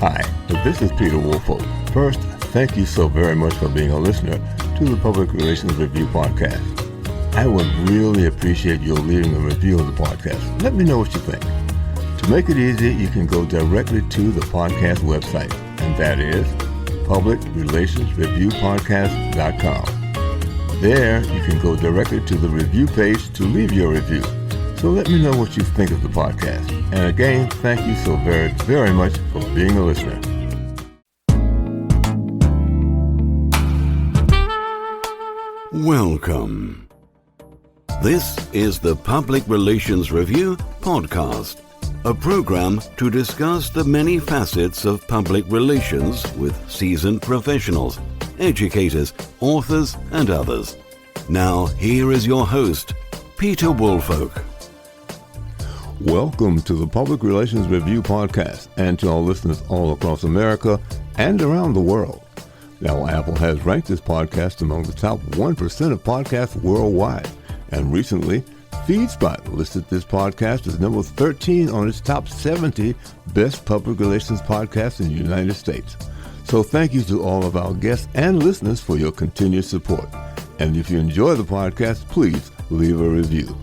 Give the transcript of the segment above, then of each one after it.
Hi, this is Peter Woolfolk. First, thank you so very much for being a listener to the Public Relations Review podcast. I would really appreciate your leaving a review of the podcast. Let me know what you think. To make it easy, you can go directly to the podcast website, and that is publicrelationsreviewpodcast.com. There, you can go directly to the review page to leave your review. So let me know what you think of the podcast. And again, thank you so very, very much for being a listener. Welcome. This is the Public Relations Review podcast, a program to discuss the many facets of public relations with seasoned professionals, educators, authors, and others. Now, here is your host, Peter Woolfolk. Welcome to the Public Relations Review podcast and to our listeners all across America and around the world. Now, Apple has ranked this podcast among the top 1% of podcasts worldwide. And recently, FeedSpot listed this podcast as number 13 on its top 70 best public relations podcasts in the United States. So thank you to all of our guests and listeners for your continued support. And if you enjoy the podcast, please leave a review.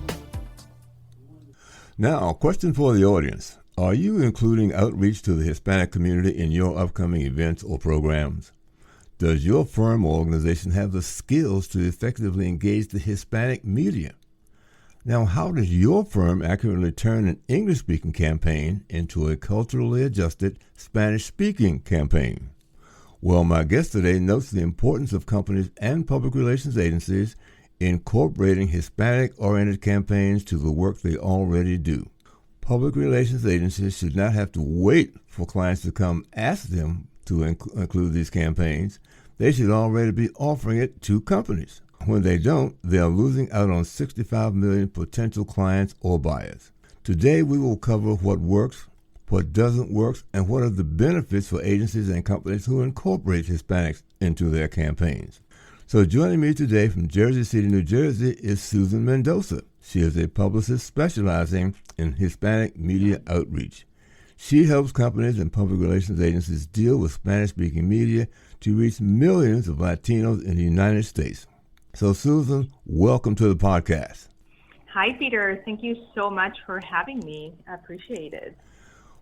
Now, a question for the audience. Are you including outreach to the Hispanic community in your upcoming events or programs? Does your firm or organization have the skills to effectively engage the Hispanic media? Now, how does your firm accurately turn an English-speaking campaign into a culturally adjusted Spanish-speaking campaign? Well, my guest today notes the importance of companies and public relations agencies incorporating Hispanic-oriented campaigns to the work they already do. Public relations agencies should not have to wait for clients to come ask them to include these campaigns. They should already be offering it to companies. When they don't, they are losing out on 65 million potential clients or buyers. Today, we will cover what works, what doesn't work, and what are the benefits for agencies and companies who incorporate Hispanics into their campaigns. So joining me today from Jersey City, New Jersey is Susan Mendoza. She is a publicist specializing in Hispanic media outreach. She helps companies and public relations agencies deal with Spanish-speaking media to reach millions of Latinos in the United States. So Susan, welcome to the podcast. Hi, Peter. Thank you so much for having me. I appreciate it.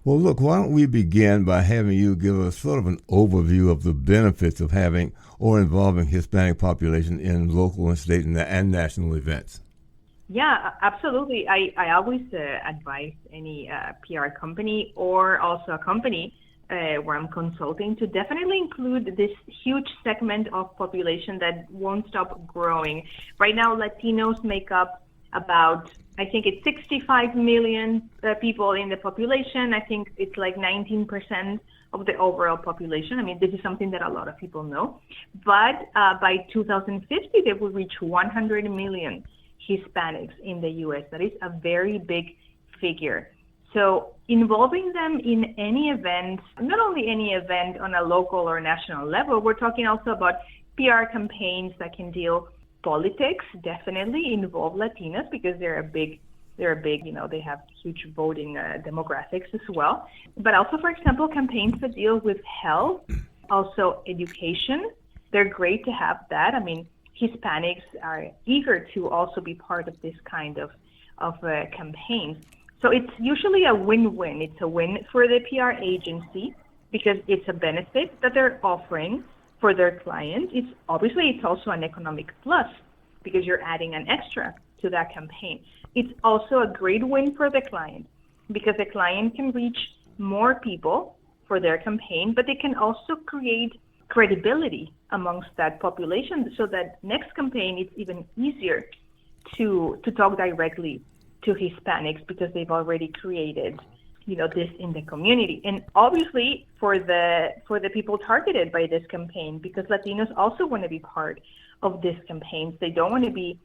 Well, look, why don't we begin by having you give us sort of an overview of the benefits of having or involving Hispanic population in local and state and national events. Yeah, absolutely. I always advise any PR company or also a company where I'm consulting to definitely include this huge segment of population that won't stop growing. Right now, Latinos make up about, I think it's 65 million people in the population. I think it's like 19% of the overall population. I mean, this is something that a lot of people know. But by 2050, they will reach 100 million Hispanics in the U.S. That is a very big figure. So involving them in any event, not only any event on a local or national level, we're talking also about PR campaigns that can deal politics, definitely involve Latinos because they're a big, they have huge voting demographics as well. But also, for example, campaigns that deal with health, also education. They're great to have that. I mean, Hispanics are eager to also be part of this kind of campaigns. So it's usually a win-win. It's a win for the PR agency because it's a benefit that they're offering for their client. It's also an economic plus because you're adding an extra to that campaign. It's also a great win for the client because the client can reach more people for their campaign, but they can also create credibility amongst that population so that next campaign it's even easier to talk directly to Hispanics because they've already created this in the community. And obviously for the people targeted by this campaign, because Latinos also want to be part of this campaigns. They don't want to be,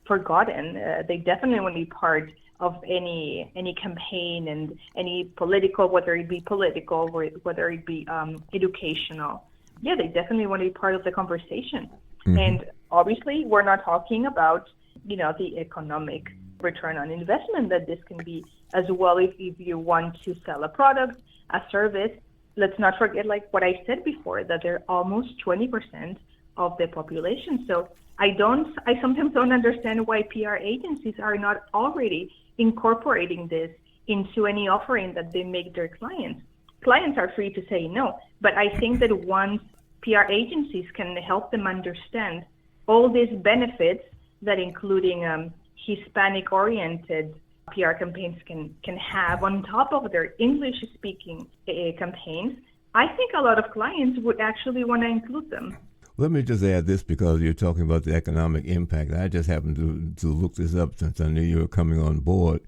forgotten. They definitely want to be part of any campaign and any political, whether it be political, or whether it be educational. Yeah, they definitely want to be part of the conversation. Mm-hmm. And obviously, we're not talking about, the economic return on investment that this can be as well if you want to sell a product, a service. Let's not forget, like what I said before, that they're almost 20% of the population. So I sometimes don't understand why PR agencies are not already incorporating this into any offering that they make their clients. Clients are free to say no, but I think that once PR agencies can help them understand all these benefits that including Hispanic-oriented PR campaigns can have on top of their English-speaking campaigns, I think a lot of clients would actually want to include them. Let me just add this because you're talking about the economic impact. I just happened to look this up since I knew you were coming on board.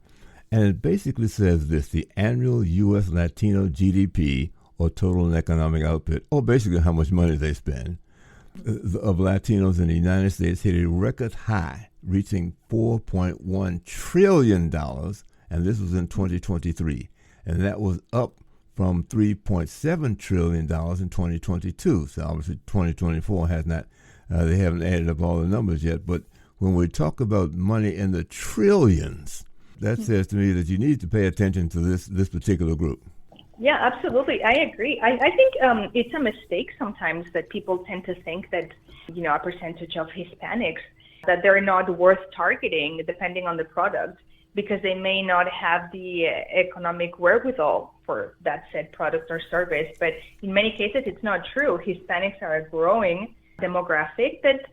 And it basically says this: the annual U.S. Latino GDP, or total economic output, or basically how much money they spend, of Latinos in the United States hit a record high, reaching $4.1 trillion, and this was in 2023. And that was up from $3.7 trillion in 2022. So obviously 2024 has not, they haven't added up all the numbers yet. But when we talk about money in the trillions, that says to me that you need to pay attention to this particular group. Yeah, absolutely. I agree. I think it's a mistake sometimes that people tend to think that, a percentage of Hispanics, that they're not worth targeting depending on the product, because they may not have the economic wherewithal for that said product or service. But in many cases, it's not true. Hispanics are a growing demographic that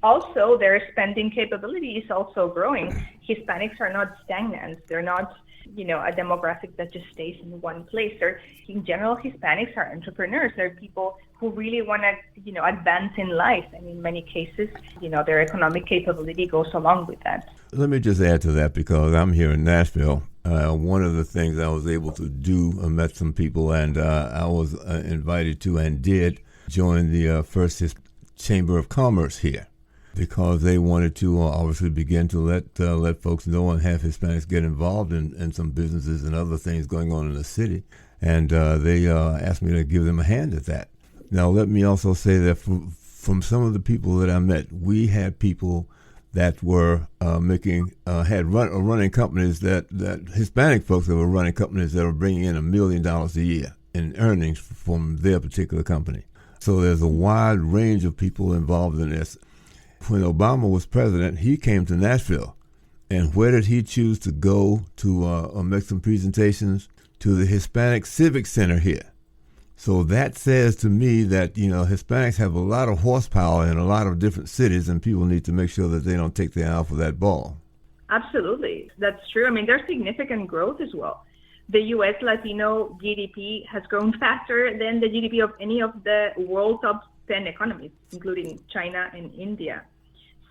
also their spending capability is also growing. Hispanics are not stagnant. They're not, a demographic that just stays in one place. In general, Hispanics are entrepreneurs. They're people who really want to, advance in life. And in many cases, their economic capability goes along with that. Let me just add to that, because I'm here in Nashville. One of the things I was able to do, I met some people, and I was invited to and did join the first Chamber of Commerce here, because they wanted to obviously begin to let folks know and have Hispanics get involved in some businesses and other things going on in the city. And they asked me to give them a hand at that. Now, let me also say that from some of the people that I met, we had people that were running companies that Hispanic folks that were running companies that were bringing in $1 million a year in earnings from their particular company. So there's a wide range of people involved in this. When Obama was president, he came to Nashville. And where did he choose to go to make some presentations? To the Hispanic Civic Center here. So that says to me that, Hispanics have a lot of horsepower in a lot of different cities, and people need to make sure that they don't take their eye off of that ball. Absolutely. That's true. I mean, there's significant growth as well. The U.S. Latino GDP has grown faster than the GDP of any of the world top 10 economies, including China and India.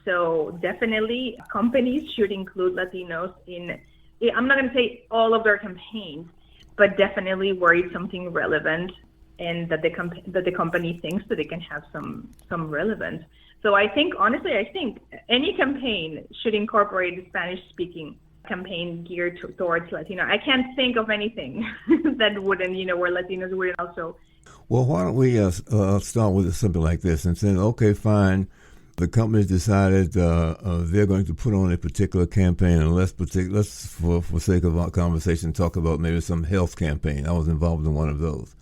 So definitely companies should include Latinos in, I'm not going to say all of their campaigns, but definitely where it's something relevant and that the company thinks that they can have some relevance. So I think any campaign should incorporate a Spanish-speaking campaign geared towards Latino. I can't think of anything that wouldn't, where Latinos wouldn't also. Well, why don't we start with something like this and say, okay, fine, the company's decided they're going to put on a particular campaign, and let's for sake of our conversation, talk about maybe some health campaign. I was involved in one of those.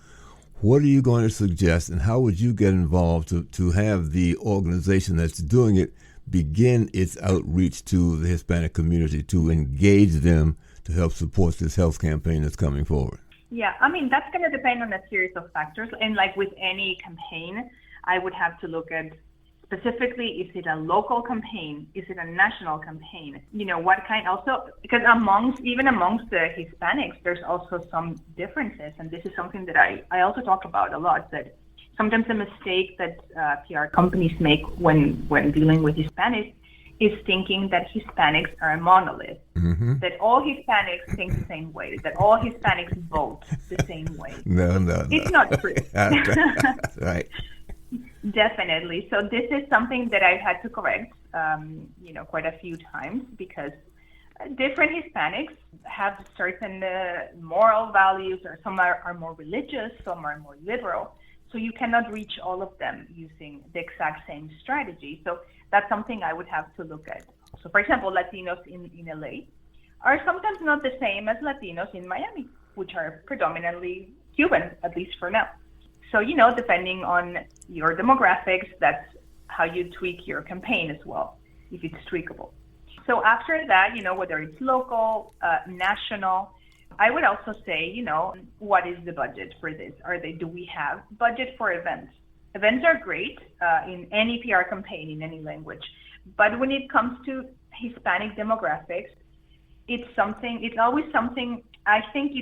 What are you going to suggest, and how would you get involved to have the organization that's doing it begin its outreach to the Hispanic community, to engage them to help support this health campaign that's coming forward? Yeah, I mean, that's going to depend on a series of factors. And like with any campaign, I would have to look at specifically, is it a local campaign? Is it a national campaign? What kind also, because amongst the Hispanics, there's also some differences. And this is something that I also talk about a lot, that sometimes the mistake that PR companies make when dealing with Hispanics is thinking that Hispanics are a monolith, that all Hispanics think the same way, that all Hispanics vote the same way. No. It's not true. Right. Definitely. So this is something that I've had to correct, quite a few times, because different Hispanics have certain moral values, or some are more religious, some are more liberal. So you cannot reach all of them using the exact same strategy. So that's something I would have to look at. So for example, Latinos in LA are sometimes not the same as Latinos in Miami, which are predominantly Cuban, at least for now. So, depending on your demographics, that's how you tweak your campaign as well, if it's tweakable. So after that, whether it's local, national, I would also say, what is the budget for this? Do we have budget for events? Events are great in any PR campaign in any language. But when it comes to Hispanic demographics, it's always something, I think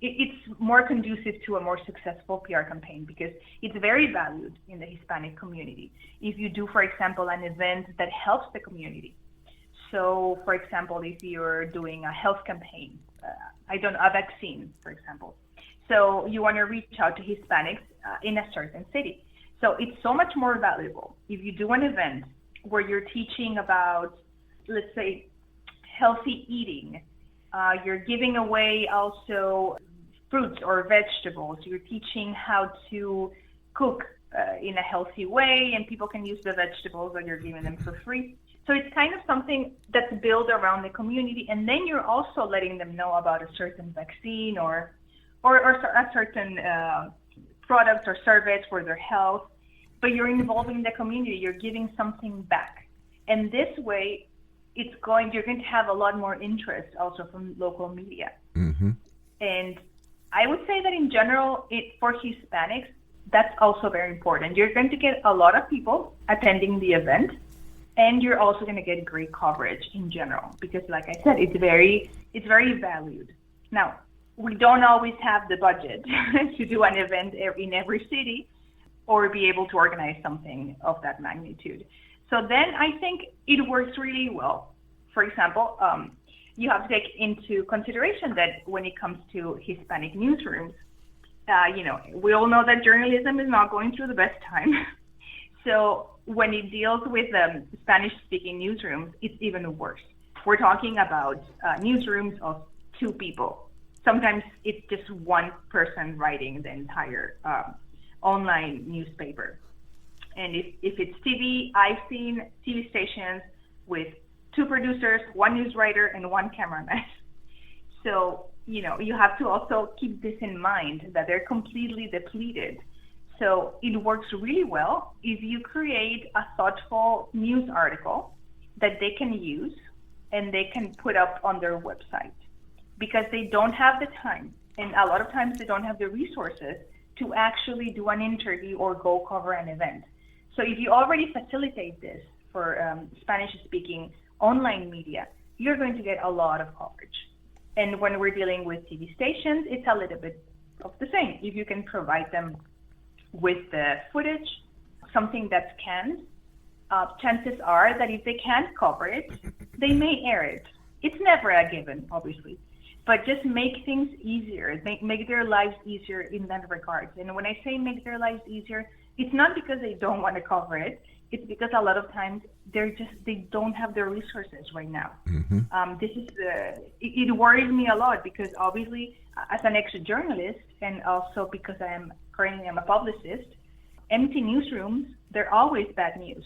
it's more conducive to a more successful PR campaign because it's very valued in the Hispanic community. If you do, for example, an event that helps the community. So, for example, if you're doing a health campaign, a vaccine, for example. So you want to reach out to Hispanics in a certain city. So it's so much more valuable if you do an event where you're teaching about, let's say, healthy eating. You're giving away also fruits or vegetables. You're teaching how to cook in a healthy way, and people can use the vegetables that you're giving them for free. So it's kind of something that's built around the community, and then you're also letting them know about a certain vaccine or a certain product or service for their health, but you're involving the community, you're giving something back. And this way, you're going to have a lot more interest also from local media. Mm-hmm. And I would say that in general, for Hispanics, that's also very important. You're going to get a lot of people attending the event, and you're also going to get great coverage in general because, like I said, it's very valued. Now, we don't always have the budget to do an event in every city or be able to organize something of that magnitude. So then I think it works really well. For example, you have to take into consideration that when it comes to Hispanic newsrooms, we all know that journalism is not going through the best time. So when it deals with Spanish-speaking newsrooms, it's even worse. We're talking about newsrooms of 2 people. Sometimes it's just one person writing the entire online newspaper. And if it's TV, I've seen TV stations with 2 producers, 1 news writer, and 1 cameraman. So, you have to also keep this in mind that they're completely depleted. So it works really well if you create a thoughtful news article that they can use and they can put up on their website because they don't have the time. And a lot of times they don't have the resources to actually do an interview or go cover an event. So if you already facilitate this for Spanish-speaking online media, you're going to get a lot of coverage. And when we're dealing with TV stations, it's a little bit of the same. If you can provide them with the footage, something that's canned, chances are that if they can't cover it, they may air it. It's never a given, obviously, but just make things easier, make their lives easier in that regard. And when I say make their lives easier, it's not because they don't want to cover it. It's because a lot of times they don't have the resources right now. Mm-hmm. It worries me a lot because obviously as an ex-journalist and also because currently I'm a publicist, empty newsrooms, they're always bad news.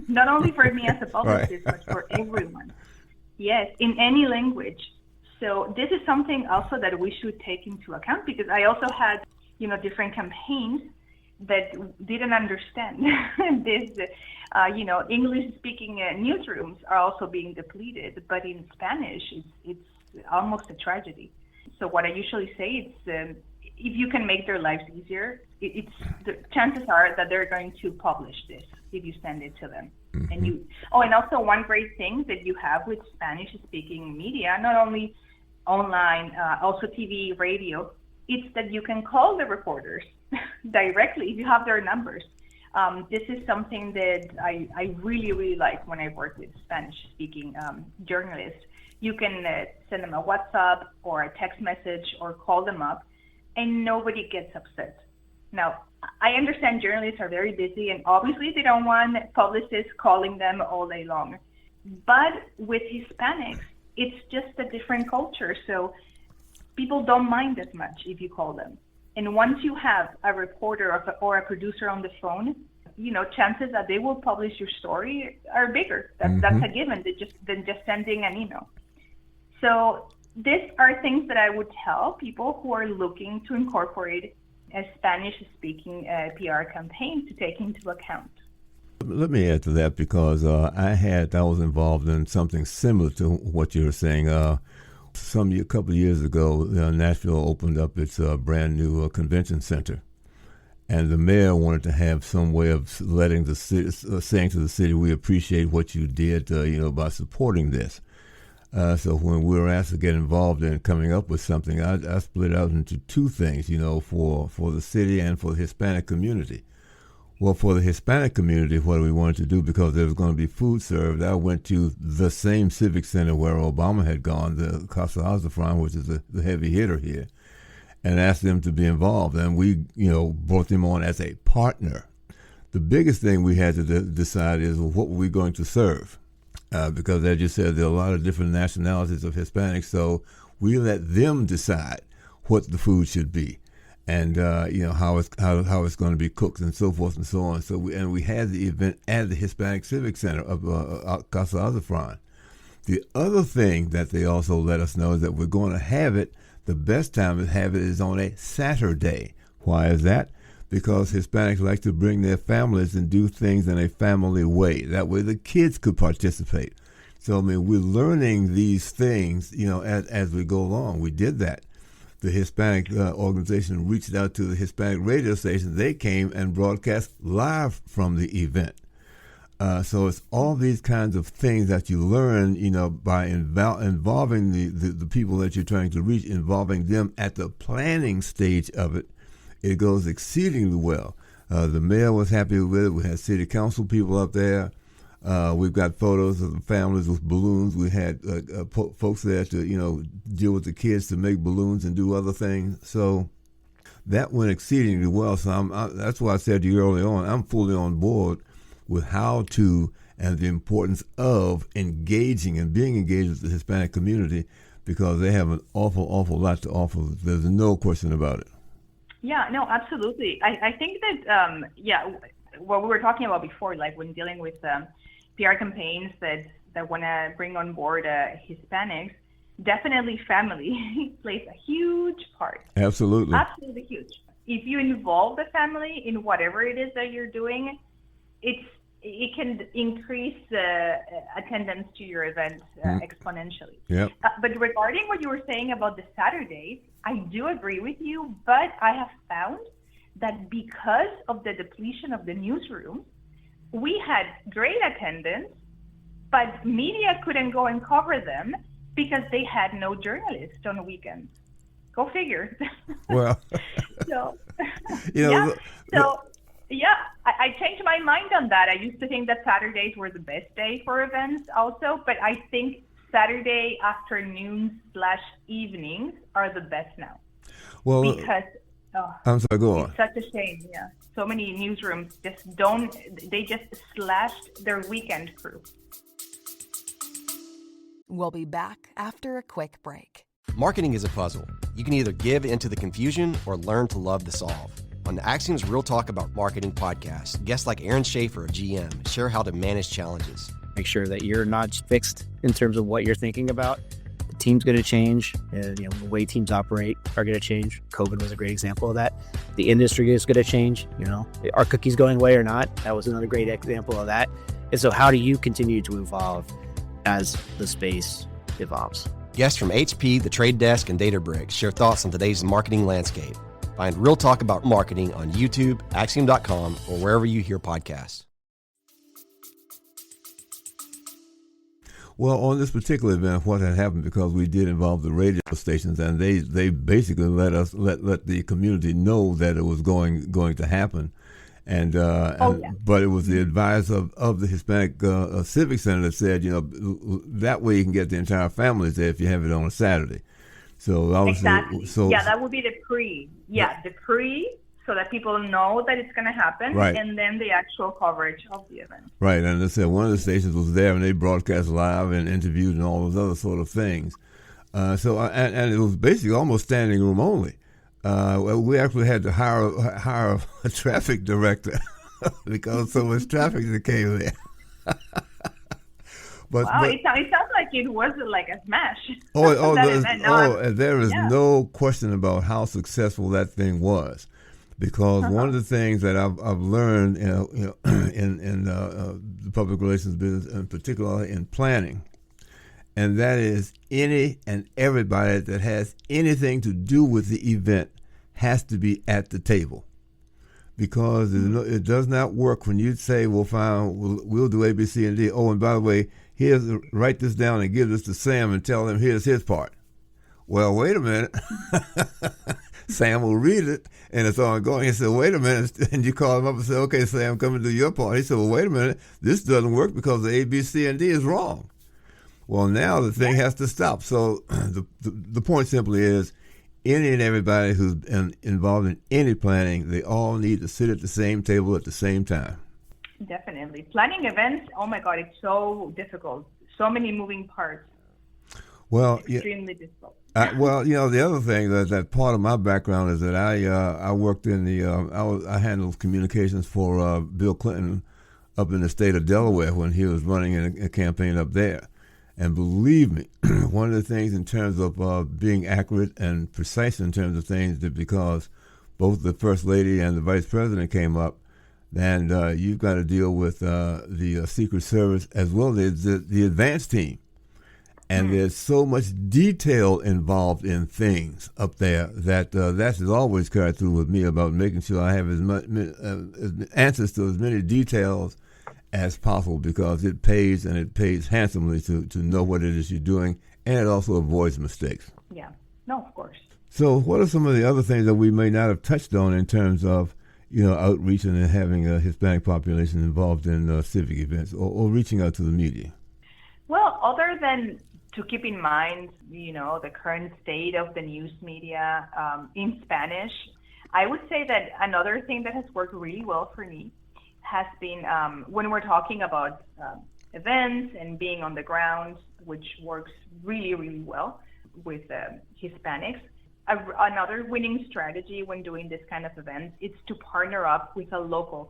Not only for me as a publicist, right. but for everyone. Yes, in any language. So this is something also that we should take into account because I also had, different campaigns that didn't understand this. English-speaking newsrooms are also being depleted, but in Spanish, it's almost a tragedy. So what I usually say is, if you can make their lives easier, the chances are that they're going to publish this if you send it to them. Mm-hmm. And also one great thing that you have with Spanish-speaking media, not only online, also TV, radio, it's that you can call the reporters directly if you have their numbers. This is something that I really, really like when I work with Spanish-speaking journalists. You can send them a WhatsApp or a text message or call them up, and nobody gets upset. Now, I understand journalists are very busy, and obviously they don't want publicists calling them all day long. But with Hispanics, it's just a different culture, so people don't mind as much if you call them. And once you have a reporter or a producer on the phone, chances that they will publish your story are bigger. That's a given than just sending an email. So these are things that I would tell people who are looking to incorporate a Spanish-speaking PR campaign to take into account. Let me add to that because I was involved in something similar to what you were saying. A couple of years ago, Nashville opened up its brand new convention center, and the mayor wanted to have some way of letting the city, saying to the city, "We appreciate what you did, by supporting this." So when we were asked to get involved in coming up with something, I split out into two things, for the city and for the Hispanic community. Well, for the Hispanic community, what we wanted to do, because there was going to be food served, I went to the same civic center where Obama had gone, the Casa Azafran, which is the heavy hitter here, and asked them to be involved. And we, brought them on as a partner. The biggest thing we had to decide is what were we going to serve? Because as you said, there are a lot of different nationalities of Hispanics, so we let them decide what the food should be. And how it's going to be cooked and so forth and so on. So we had the event at the Hispanic Civic Center of Casa Azafran. The other thing that they also let us know is that we're going to have it. The best time to have it is on a Saturday. Why is that? Because Hispanics like to bring their families and do things in a family way. That way the kids could participate. So we're learning these things, as we go along. We did that. The Hispanic organization reached out to the Hispanic radio station. They came and broadcast live from the event. So it's all these kinds of things that you learn, by involving the people that you're trying to reach, involving them at the planning stage of it. It goes exceedingly well. The mayor was happy with it. We had city council people up there. We've got photos of the families with balloons. We had folks there to, deal with the kids to make balloons and do other things. So that went exceedingly well. So that's why I said to you early on, I'm fully on board with how to and the importance of engaging and being engaged with the Hispanic community, because they have an awful lot to offer. There's no question about it. Yeah, no, absolutely. I think that, what we were talking about before, like when dealing with PR campaigns that want to bring on board Hispanics, definitely family plays a huge part. Absolutely. Absolutely huge. If you involve the family in whatever it is that you're doing, it can increase attendance to your event exponentially. Yep. But regarding what you were saying about the Saturdays, I do agree with you, but I have found that because of the depletion of the newsroom, we had great attendance, but media couldn't go and cover them because they had no journalists on the weekends. Go figure. Well, I changed my mind on that. I used to think that Saturdays were the best day for events also, but I think Saturday afternoons/evenings are the best now. Well, because I'm sorry, go on. It's such a shame, yeah. So many newsrooms they just slashed their weekend crew. We'll be back after a quick break. Marketing is a puzzle. You can either give into the confusion or learn to love the solve. On the Axiom's Real Talk About Marketing podcast, guests like Aaron Schaefer of GM share how to manage challenges. Make sure that you're not fixed in terms of what you're thinking about. The team's going to change, and the way teams operate are going to change. COVID was a great example of that. The industry is going to change. Are cookies going away or not? That was another great example of that. And so how do you continue to evolve as the space evolves? Guests from HP, The Trade Desk, and Databricks share thoughts on today's marketing landscape. Find Real Talk About Marketing on YouTube, Axiom.com, or wherever you hear podcasts. Well, on this particular event, what had happened, because we did involve the radio stations, and they basically let the community know that it was going to happen, but it was the advisor of the Hispanic Civic Center that said, that way you can get the entire families there if you have it on a Saturday. So exactly. That would be the pre. Yeah, the pre, so that people know that it's going to happen, right. And then the actual coverage of the event. Right, and I said one of the stations was there, and they broadcast live and interviewed and all those other sort of things. And it was basically almost standing room only. We actually had to hire a traffic director because so much traffic that came there. It sounds like like it was like a smash. There is Yeah. no question about how successful that thing was, because one of the things that I've learned, in the public relations business, and particularly in planning, and that is any and everybody that has anything to do with the event has to be at the table. Because it does not work when you say, we'll do A, B, C, and D. Oh, and by the way, write this down and give this to Sam and tell him here's his part. Well, wait a minute. Sam will read it, and it's ongoing. He said, wait a minute. And you call him up and say, okay, Sam, come and do your part. He said, well, wait a minute. This doesn't work because the A, B, C, and D is wrong. Well, now the thing has to stop. So the point simply is, any and everybody who's involved in any planning, they all need to sit at the same table at the same time. Definitely. Planning events, oh my God, it's so difficult. So many moving parts. Well, extremely difficult. The other thing that part of my background is that I worked in I handled communications for Bill Clinton up in the state of Delaware when he was running a campaign up there. And believe me, one of the things in terms of being accurate and precise in terms of things, that because both the First Lady and the Vice President came up, and you've got to deal with the Secret Service as well as the advance team. And there's so much detail involved in things up there that has always carried through with me about making sure I have as much answers to as many details as possible, because it pays, and it pays handsomely to know what it is you're doing, and it also avoids mistakes. Yeah, no, of course. So what are some of the other things that we may not have touched on in terms of, outreach and having a Hispanic population involved in civic events or reaching out to the media? Well, other than to keep in mind, the current state of the news media in Spanish, I would say that another thing that has worked really well for me has been when we're talking about events and being on the ground, which works really, really well with Hispanics. Another winning strategy when doing this kind of events is to partner up with a local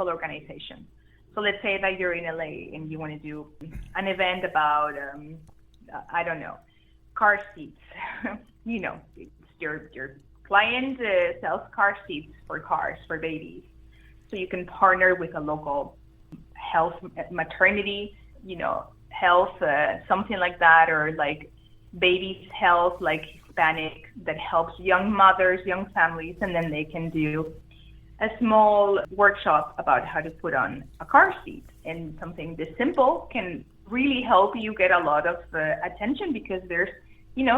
organization. So let's say that you're in LA and you want to do an event about, I don't know, car seats. It's your client sells car seats for cars, for babies. So you can partner with a local health, maternity, health, something like that, or like babies' health, like Hispanic, that helps young mothers, young families, and then they can do a small workshop about how to put on a car seat. And something this simple can really help you get a lot of attention, because there's,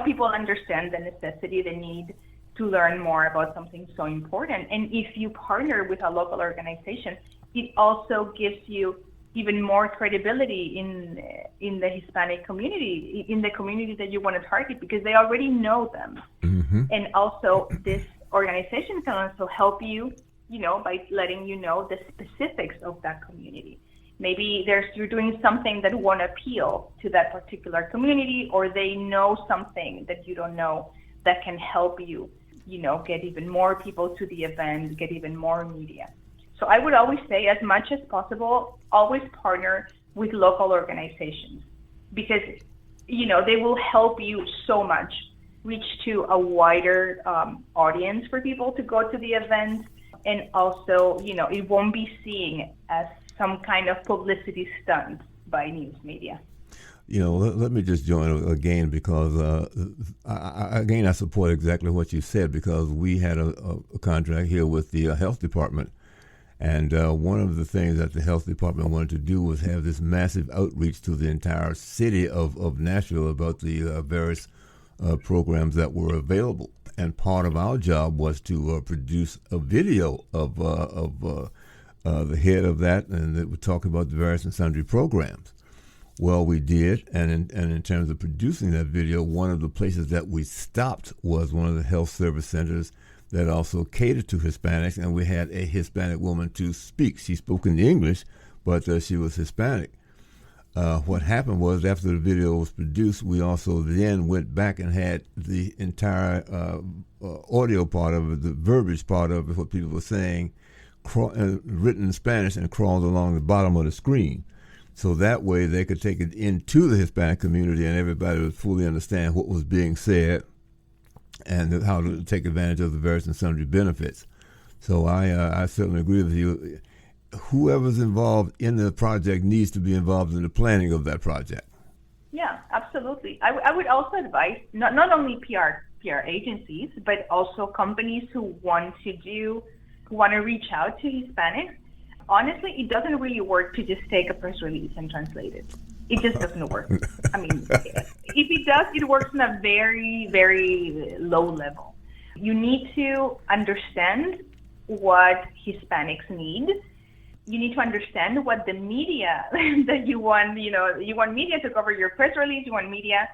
people understand the necessity, the need to learn more about something so important. And if you partner with a local organization, it also gives you even more credibility in the Hispanic community, in the community that you want to target, because they already know them. Mm-hmm. And also this organization can also help you, by letting you know the specifics of that community. Maybe you're doing something that won't appeal to that particular community, or they know something that you don't know that can help you, get even more people to the event, get even more media. So I would always say, as much as possible, always partner with local organizations, because, they will help you so much reach to a wider audience for people to go to the event. And also, it won't be seen as some kind of publicity stunt by news media. Let me just join again, because I support exactly what you said, because we had a contract here with the health department. And one of the things that the health department wanted to do was have this massive outreach to the entire city of Nashville about the various programs that were available. And part of our job was to produce a video of the head of that, and it would talk about the various and sundry programs. Well, we did, and in terms of producing that video, one of the places that we stopped was one of the health service centers that also catered to Hispanics, and we had a Hispanic woman to speak. She spoke in English, but she was Hispanic. What happened was, after the video was produced, we also then went back and had the entire audio part of it, the verbiage part of it, what people were saying, written in Spanish, and crawled along the bottom of the screen. So that way they could take it into the Hispanic community and everybody would fully understand what was being said and how to take advantage of the various and sundry benefits. So I certainly agree with you. Whoever's involved in the project needs to be involved in the planning of that project. Yeah, absolutely. I would also advise not only PR agencies, but also companies who want to reach out to Hispanics. Honestly, it doesn't really work to just take a press release and translate it. It just doesn't work. I mean, if it does, it works on a very, very low level. You need to understand what Hispanics need. You need to understand what the media that you want media to cover your press release, you want media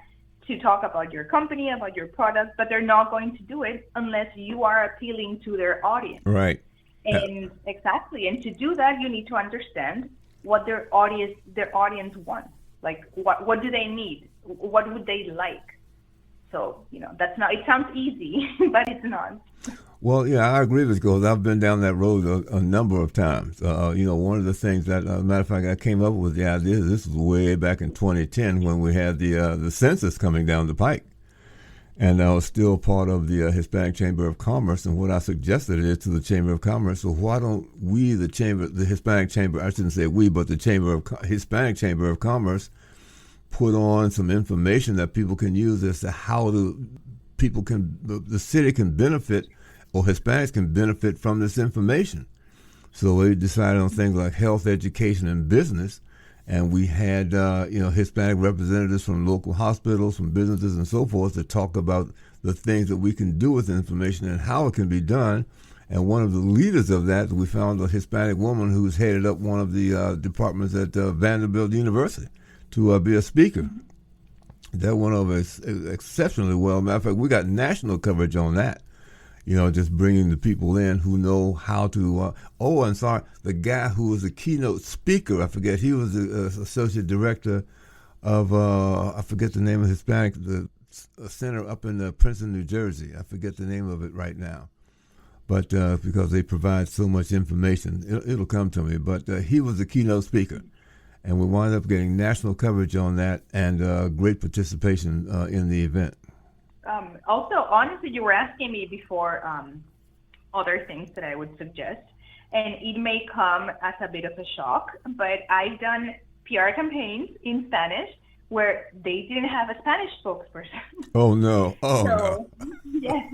to talk about your company, about your product, but they're not going to do it unless you are appealing to their audience. Right. And exactly. And to do that, you need to understand what their audience wants. Like, what do they need? What would they like? So, that's not, it sounds easy, but it's not. Well, yeah, I agree with you because I've been down that road a number of times. One of the things that, matter of fact, I came up with the idea, this was way back in 2010 when we had the census coming down the pike. And I was still part of the Hispanic Chamber of Commerce, and what I suggested is to the Chamber of Commerce, so why don't we, the Hispanic Chamber, I shouldn't say we, but the Hispanic Chamber of Commerce, put on some information that people can use as to how the city can benefit, or Hispanics can benefit from this information. So we decided on things like health, education, and business. And we had, Hispanic representatives from local hospitals, from businesses and so forth to talk about the things that we can do with the information and how it can be done. And one of the leaders of that, we found a Hispanic woman who's headed up one of the departments at Vanderbilt University to be a speaker. That went over exceptionally well. Matter of fact, we got national coverage on that. Just bringing the people in who know how to. The guy who was the keynote speaker, I forget. He was the associate director of I forget the name of Hispanic the center up in Princeton, New Jersey. I forget the name of it right now, but because they provide so much information, it'll come to me. But he was the keynote speaker, and we wound up getting national coverage on that and great participation in the event. Also, honestly, you were asking me before other things that I would suggest, and it may come as a bit of a shock, but I've done PR campaigns in Spanish where they didn't have a Spanish spokesperson. Oh, no. No. Yes.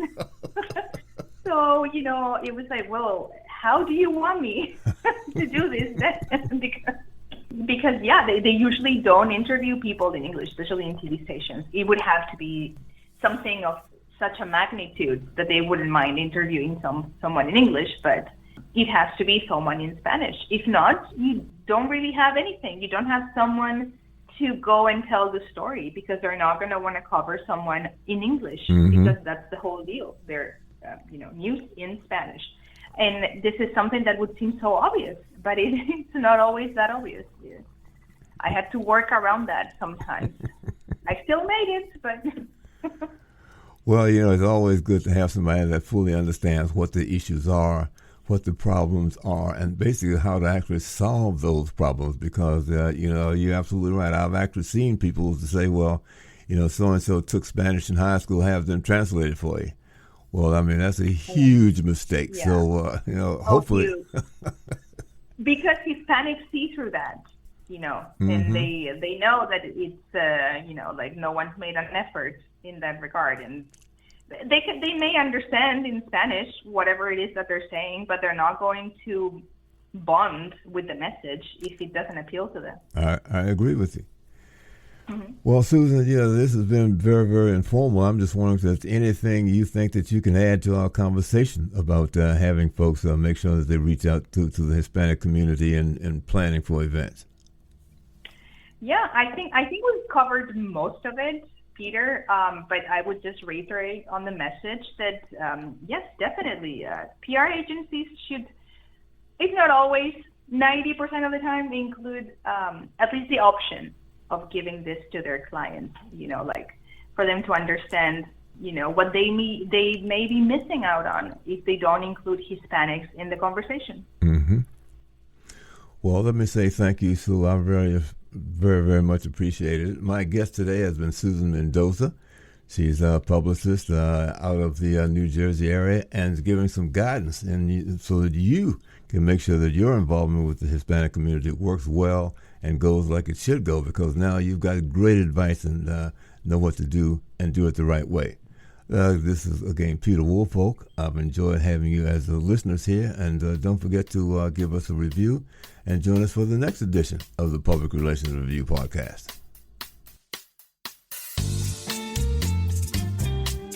So, it was like, well, how do you want me to do this? Because they usually don't interview people in English, especially in TV stations. It would have to be something of such a magnitude that they wouldn't mind interviewing someone in English, but it has to be someone in Spanish. If not, you don't really have anything. You don't have someone to go and tell the story because they're not going to want to cover someone in English because that's the whole deal. They're, news in Spanish. And this is something that would seem so obvious, but it's not always that obvious. Yeah. I had to work around that sometimes. I still made it, but... Well, it's always good to have somebody that fully understands what the issues are, what the problems are, and basically how to actually solve those problems because, you're absolutely right. I've actually seen people to say, well, so-and-so took Spanish in high school, have them translated for you. Well, I mean, that's a huge mistake. Yeah. So, hopefully... Because Hispanics see through that. And they know that it's, like no one's made an effort in that regard. And they may understand in Spanish whatever it is that they're saying, but they're not going to bond with the message if it doesn't appeal to them. I agree with you. Well, Susan, this has been very, very informal. I'm just wondering if there's anything you think that you can add to our conversation about having folks make sure that they reach out to the Hispanic community and planning for events. Yeah, I think we've covered most of it, Peter, but I would just reiterate on the message that, yes, definitely, PR agencies should, if not always, 90% of the time, include at least the option of giving this to their clients, for them to understand, what they may be missing out on if they don't include Hispanics in the conversation. Well, let me say thank you, Sue. I very, very much appreciate it. My guest today has been Susan Mendoza. She's a publicist out of the New Jersey area and is giving some guidance so that you can make sure that your involvement with the Hispanic community works well and goes like it should go, because now you've got great advice and know what to do and do it the right way. This is, again, Peter Woolfolk. I've enjoyed having you as the listeners here, and don't forget to give us a review and join us for the next edition of the Public Relations Review podcast.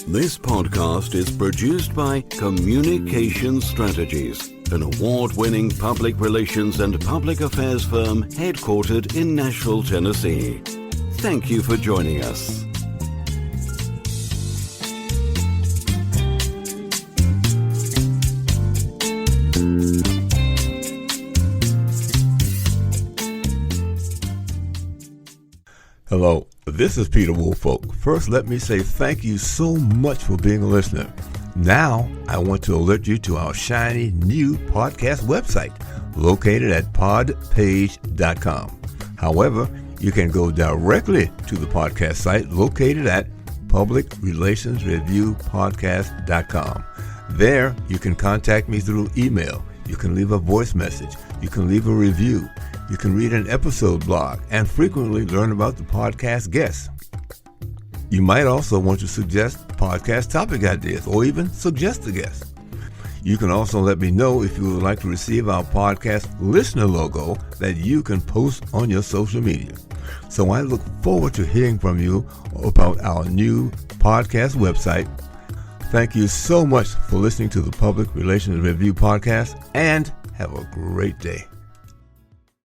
This podcast is produced by Communication Strategies, an award-winning public relations and public affairs firm headquartered in Nashville, Tennessee. Thank you for joining us. Hello, this is Peter Woolfolk. First, let me say thank you so much for being a listener. Now, I want to alert you to our shiny new podcast website located at podpage.com. However, you can go directly to the podcast site located at publicrelationsreviewpodcast.com. There, you can contact me through email. You can leave a voice message. You can leave a review. You can read an episode blog and frequently learn about the podcast guests. You might also want to suggest podcast topic ideas or even suggest a guest. You can also let me know if you would like to receive our podcast listener logo that you can post on your social media. So I look forward to hearing from you about our new podcast website. Thank you so much for listening to the Public Relations Review podcast, and have a great day.